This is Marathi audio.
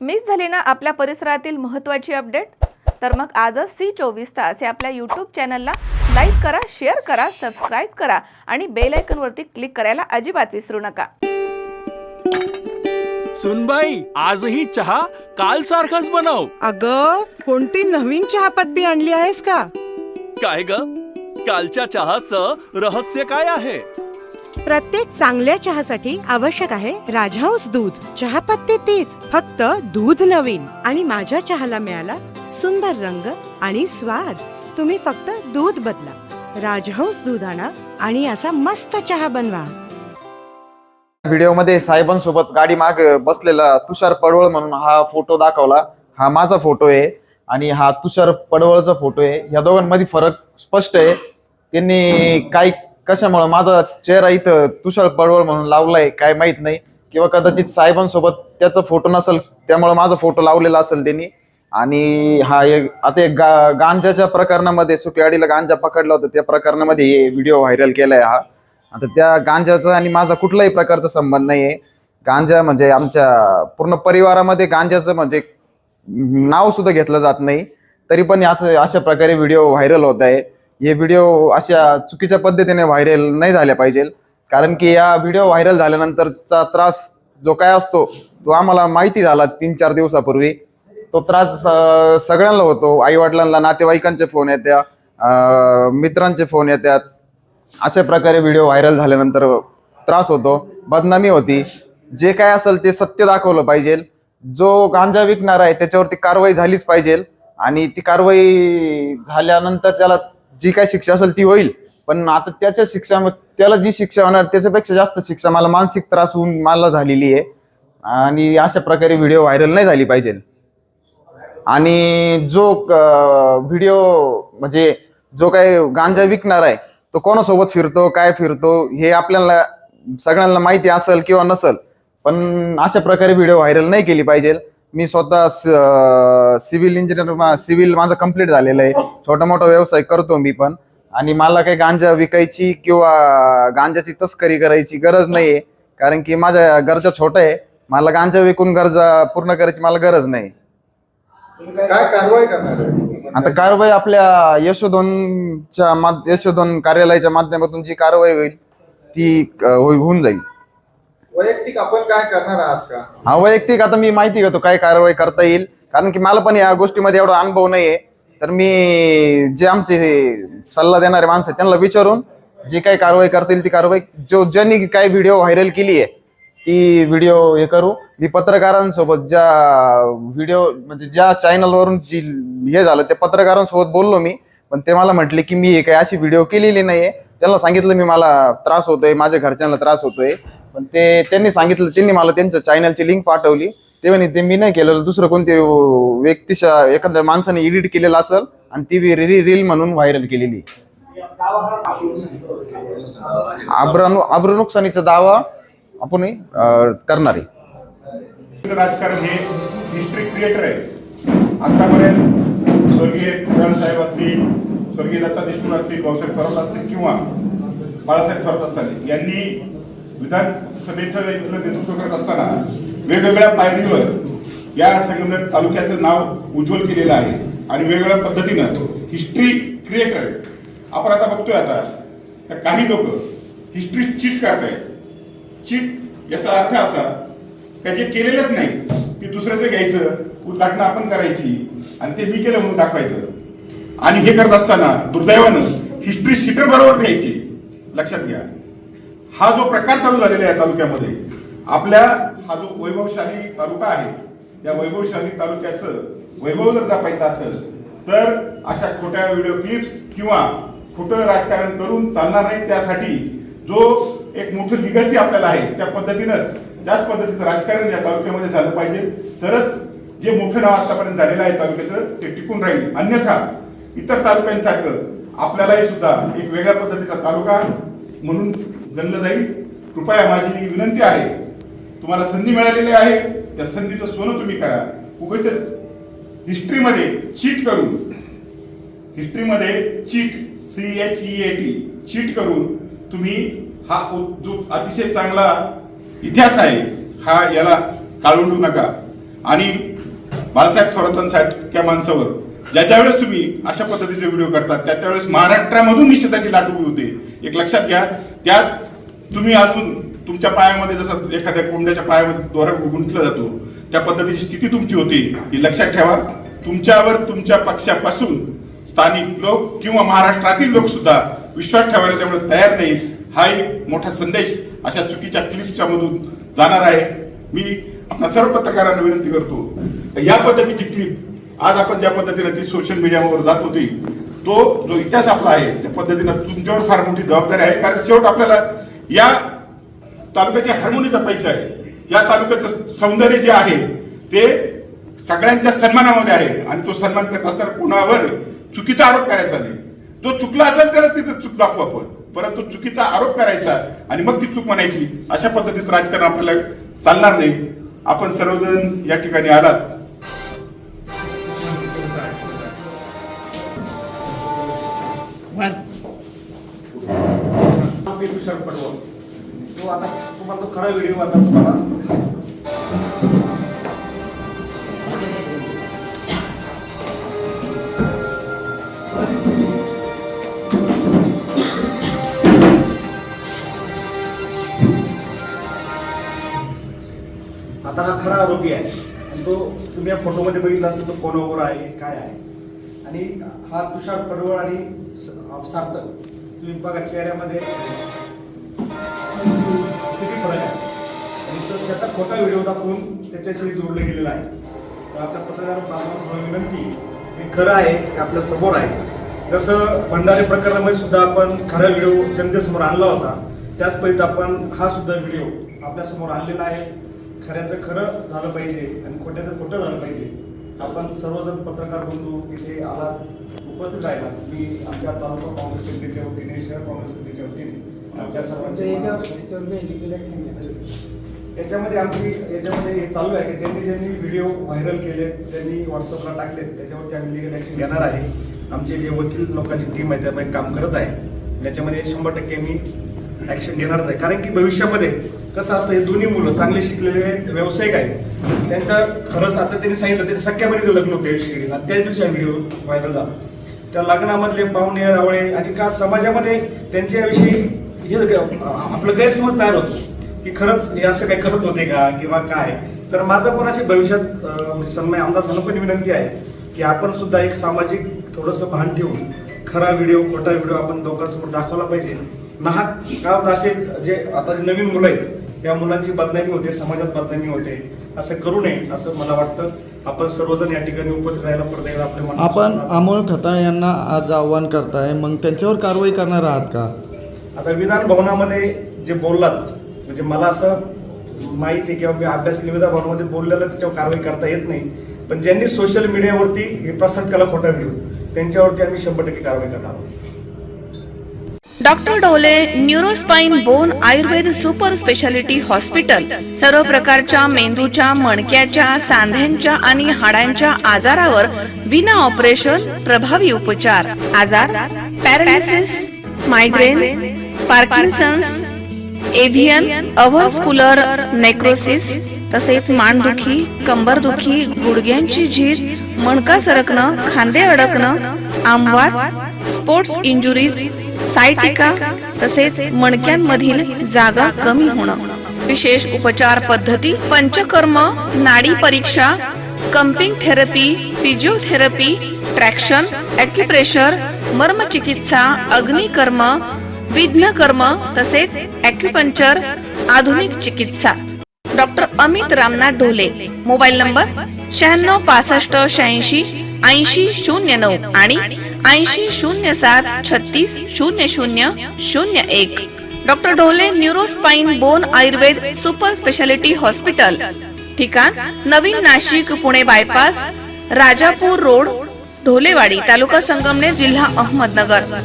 मिस झाली ना आपल्या परिसरातील महत्त्वाची अपडेट? तर मग आजच C24 तास या आपल्या यूट्यूब चॅनलला लाईक करा, शेअर करा, सबस्क्राईब करा आणि बेल आयकॉनवरती क्लिक करायला अजिबात विसरू नका. सुनबाई, आजही चहा काल सारखाच बनव. अगं, कोणती नवीन चहापत्ती आणली आहेस का? काय ग, कालच्या चहाचं रहस्य काय आहे? प्रत्येक चांगल्या चहासाठी आवश्यक आहे राजहंस दूध. चहापत्ती तीच, फक्त दूध नवीन. आणि माझ्या चहाला मिळाला सुंदर रंग आणि स्वाद. तुम्ही फक्त दूध बदला, राजहंस दूध आणा आणि असा मस्त चहा बनवा. व्हिडिओमध्ये साहेबांसोबत गाडी माग बसलेला तुषार पडवळ म्हणून हा फोटो दाखवला. हा माझा फोटो आहे आणि हा तुषार पडवळचा फोटो आहे. या दोघांमध्ये फरक स्पष्ट आहे. त्यांनी काय कशामुळे माझा चेहरा इथं तुषार पडवळ म्हणून लावलाय काय माहित नाही, किंवा कदाचित साहेबांसोबत त्याचा फोटो नसेल त्यामुळे माझा फोटो लावलेला असेल त्यांनी. आणि हा आता एक गांजाच्या प्रकरणामध्ये, सुकेवाडीला गांजा पकडला होता त्या प्रकरणामध्ये हे व्हिडिओ व्हायरल केलाय. हा आता त्या गांजाचा आणि माझा कुठलाही प्रकारचा संबंध नाही आहे. गांजा म्हणजे आमच्या पूर्ण परिवारामध्ये गांजाचं म्हणजे नाव सुद्धा घेतलं जात नाही. तरी पण अशा प्रकारे व्हिडिओ व्हायरल होत आहे. हे व्हिडिओ अशा चुकीच्या पद्धतीने व्हायरल नाही झाल्या पाहिजे, कारण की या व्हिडिओ व्हायरल झाल्यानंतरचा त्रास जो काय असतो तो आम्हाला माहिती झाला 3-4 दिवसापूर्वी. तो त्रास सगळ्यांना होतो. आईवडिलांना, नातेवाईकांचे फोन येत्या, मित्रांचे फोन येतात. अशा प्रकारे व्हिडिओ व्हायरल झाल्यानंतर त्रास होतो, बदनामी होती. जे काय असेल ते सत्य दाखवलं पाहिजे. जो गांजा विकणार आहे त्याच्यावरती कारवाई झालीच पाहिजे आणि ती कारवाई झाल्यानंतर त्याला जी काय शिक्षा असेल ती होईल. पण आता त्याला जी शिक्षा होणार त्याच्यापेक्षा जास्त शिक्षा मला मानसिक त्रास होऊन मला झालेली आहे. आणि अशा प्रकारे व्हिडिओ व्हायरल नाही झाली पाहिजे. आणि जो व्हिडिओ म्हणजे जो काय गांजा विकणार आहे तो कोणासोबत फिरतो, काय फिरतो हे आपल्याला सगळ्यांना माहिती असेल किंवा नसेल, पण अशा प्रकारे व्हिडिओ व्हायरल नाही केली पाहिजे. मी स्वतः सिव्हिल इंजिनियर, सिव्हिल माझं कंप्लीट झालेलं आहे. छोटा मोठा व्यवसाय करतो मी पण. आणि मला काही गांजा विकायची किंवा गांजाची तस्करी करायची गरज नाही आहे, कारण की माझ्या गरजा छोट्या आहे. मला गांजा विकून गरजा पूर्ण करायची मला गरज नाही. काय कारवाई करणार आहे? आता कारवाई आपल्या यशोधन कार्यालयाच्या माध्यमातून जी कारवाई होईल ती होऊन जाईल. वैयक्तिक आपण काय करणार आहात का? हा, वैयक्तिक आता मी माहिती घेतो काय कारवाई करता येईल, कारण की मला पण या गोष्टीमध्ये एवढा अनुभव नाहीये. तर मी जे आमचे सल्ला देणारे माणसं त्यांना विचारून जी काही कारवाई करता येईल ती कारवाई, ज्यांनी काय व्हिडिओ व्हायरल केली आहे ती व्हिडिओ हे करू. मी पत्रकारांसोबत ज्या चॅनलवरून जी हे झालं त्या पत्रकारांसोबत बोललो मी, पण ते मला म्हटले की मी हे काही अशी व्हिडिओ केलेली नाहीये. त्यांना सांगितलं मी मला त्रास होतोय, माझ्या घरच्यांना त्रास होतोय, पण त्यांनी मला त्यांच्या चॅनलची लिंक पाठवली. ते म्हणे ते मी नाही केलेलं, दुसरं कोणते व्यक्तीच्या एखाद्या माणसाने एडिट केलेलं असेल आणि ती रील म्हणून व्हायरल केलेली. नुकसानीचा दावा आपण करणार आहे. राजकारण हे हिस्ट्री क्रिएटर आहे. आतापर्यंत स्वर्गीय खुदाळ साहेब असतील, स्वर्गीय दत्ता देशमुख असतील, भाऊसाहेब थोरात असतील किंवा बाळासाहेब थोरात असतील, यांनी विधानसभेचं इथलं नेतृत्व करत असताना वेगवेगळ्या पायरीवर या संगमनेर तालुक्याचं नाव उज्ज्वल केलेलं आहे आणि वेगवेगळ्या पद्धतीनं हिस्ट्री क्रिएटर आहे. आपण आता बघतोय आता काही लोक हिस्ट्री चीट करतायत. चीट याचा अर्थ असा का जे केलेलंच नाही ते दुसऱ्याचं घ्यायचं, उद्घाटन आपण करायची आणि ते मी केलं म्हणून दाखवायचं. आणि हे करत असताना दुर्दैवानं हिस्ट्री शीटर बरोबर घ्यायची. लक्षात घ्या, हा जो प्रकार चालू झालेला आहे तालुक्यामध्ये, आपल्या हा जो वैभवशाली तालुका आहे, या वैभवशाली तालुक्याचं वैभव जर जपायचं असेल तर अशा खोट्या व्हिडिओ क्लिप्स किंवा खोटं राजकारण करून चालणार नाही. त्यासाठी जो एक मोठं लिगसी आपल्याला आहे त्याच पद्धतीचं राजकारण या तालुक्यामध्ये झालं पाहिजे, तरच जे मोठं नाव आतापर्यंत झालेलं आहे तालुक्याचं ते टिकून राहील. अन्यथा इतर तालुक्यांसारखं आपल्यालाही सुद्धा एक वेगळ्या पद्धतीचा तालुका म्हणून गणलं जाईल. कृपया माझी विनंती आहे, तुम्हाला संधी मिळालेली आहे, त्या संधीचं सोनं तुम्ही करा. उगाचच हिस्ट्रीमध्ये चीट करून, चीट करून तुम्ही हा जो अतिशय चांगला इतिहास आहे हा याला काळवंडू नका. आणि बाळासाहेब थोरातांसारख्या माणसावर ज्या वेळेस तुम्ही अशा पद्धतीचे व्हिडिओ करतात त्या वेळेस महाराष्ट्रामधून निषेधाची लाट उभी होते. एक लक्षात घ्या, त्यात तुम्ही अजून तुमच्या पायामध्ये जसं एखाद्या कोंबड्याच्या पायामध्ये दोरा गुंतला जातो त्या पद्धतीची स्थिती तुमची होती, ही लक्षात ठेवा. तुमच्यावर तुमच्या पक्षापासून स्थानिक लोक किंवा महाराष्ट्रातील लोक सुद्धा विश्वास ठेवायला तेवढं तयार नाही. हा एक मोठा संदेश अशा चुकीच्या क्लिपच्या मधून जाणार आहे. मी आपल्या सर्व पत्रकारांना विनंती करतो, या पद्धतीची क्लिप आज आपण ज्या पद्धतीने ती सोशल मीडियावर जात होती, तो जो इतिहास आपला आहे त्या पद्धतीनं तुमच्यावर फार मोठी जबाबदारी आहे. कारण शेवट आपल्याला या तालुक्याची हार्मोनी जपायची आहे. या तालुक्याचं सौंदर्य जे आहे ते सगळ्यांच्या सन्मानामध्ये आहे आणि तो सन्मान करत असताना कुणावर चुकीचा आरोप करायचा नाही. जो चुकला असेल त्याला तिथे चूक दाखवू आपण, परंतु चुकीचा आरोप करायचा आणि मग ती चूक म्हणायची, अशा पद्धतीचं राजकारण आपल्याला चालणार नाही. आपण सर्वजण या ठिकाणी आलात. तुषार पडवळ तो आता तुम्हाला तो खरा व्हिडिओ आता तुम्हाला दिसेल. आता हा खरा आरोपी आहे आणि तो तुम्ही या फोटोमध्ये बघितला असेल तो कोणावर आहे काय आहे. आणि हा तुषार पडवळ आणि सार्थक तुम्ही बघा चेहऱ्यामध्ये किती फरक आहे आणि तो त्याचा खोटा व्हिडिओ दाखवून त्याच्याशी जोडले गेलेला आहे. तर आपल्या पत्रकार बांधवांना विनंती हे खरं आहे ते आपल्या समोर आहे. जसं भंडारे प्रकरणामध्ये सुद्धा आपण खरा व्हिडिओ जनतेसमोर आणला होता, त्याच पद्धतीत आपण हा सुद्धा व्हिडिओ आपल्यासमोर आणलेला आहे. खऱ्याचं खरं झालं पाहिजे आणि खोट्याचं खोटं झालं पाहिजे. आपण सर्वजण पत्रकार बंधू इथे आलात, उपस्थित राहिला. मी आमच्या तालुका काँग्रेस कमिटीच्या वतीने, शहर काँग्रेस कमिटीच्या वतीने आपल्या सर्वांच्या याच्यामध्ये हे चालू आहे की ज्यांनी व्हिडिओ व्हायरल केले, ज्यांनी व्हॉट्सअपला टाकले, त्याच्यावरती आम्ही लिगल ॲक्शन घेणार आहे. आमचे जे वकील लोकांची टीम आहे त्यामध्ये काम करत आहे. याच्यामध्ये 100% मी ॲक्शन घेणारच आहे. कारण की भविष्यामध्ये कसं असतं, हे दोन्ही मुलं चांगले शिकलेले आहेत, व्यावसायिक आहेत. त्यांचं खरंच आता त्यांनी सांगितलं त्याच्या सख्या बहिणीचं लग्न होतं शेडीला, त्याच दिवशी हा व्हिडिओ व्हायरल झाला. त्या लग्नामधले पाहुणे रावळे आणि का समाजामध्ये त्यांच्याविषयी हे आपलं गैरसमज तयार होतो की खरंच हे असं काही करत होते का किंवा काय. तर माझं पण असे भविष्यात सन्मान्य आमदार साहेबांना पण विनंती आहे की आपण सुद्धा एक सामाजिक थोडंसं भान ठेवून खरा व्हिडिओ खोटा व्हिडिओ आपण लोकांसमोर दाखवला पाहिजे. नाहक का होतं, असे जे आता जे नवीन मुलं आहेत त्या मुलांची बदनामी होते, समाजात बदनामी होते. असं करू नये असं मला वाटतं. आपण सर्वजण या ठिकाणी उपस्थित राहायला पडते. आपण अमोल खताळ यांना आज आव्हान करताय, मग त्यांच्यावर कारवाई करणार आहात का? आता विधान भवनामध्ये जे बोललात, म्हणजे मला असं माहिती आहे किंवा मी अभ्यास विधान भवनामध्ये बोललेलं त्याच्यावर कारवाई करता येत नाही. पण ज्यांनी सोशल मीडियावरती हे प्रसार केला खोटा व्हिडिओ, त्यांच्यावरती आम्ही 100% कारवाई करणार आहोत. डॉक्टर डोले neurospine bone Ayurveda super speciality hospital सर्व प्रकारच्या मेंदूच्या, मणक्याच्या, सांध्यांच्या आणि हाडांच्या आजारावर विना ऑपरेशन प्रभावी उपचार. आजार पॅरालिसिस, मायग्रेन, पार्किन्सन्स, एव्हियन, अव्हस्क्युलर नेक्रोसिस, तसेच मानदुखी, कंबरदुखी, गुडघ्यांची झीज, मणका सरकणं, खांदे अडकणं, आमवात, स्पोर्ट्स इंजुरीज, सायटिका, तसेच मणक्यांमधील जागा कमी होणं. विशेष उपचार पद्धती पंचकर्म, नाडी परीक्षा, cupping therapy, physiotherapy, traction, acupressure, मर्मचिकित्सा, अग्निकर्म, विघ्नकर्म, तसेच ॲक्युपंक्चर, आधुनिक चिकित्सा. Doctor Amit Ramnath Dhole. Mobile number 96 65 86 80 09 आणि 80 07 36 00 01. Doctor Dhole neurospine bone Ayurveda super speciality hospital. ठिकाण नवीन नाशिक पुणे बायपास, राजापूर रोड, ढोलेवाडी, तालुका संगमनेर, जिल्हा अहमदनगर.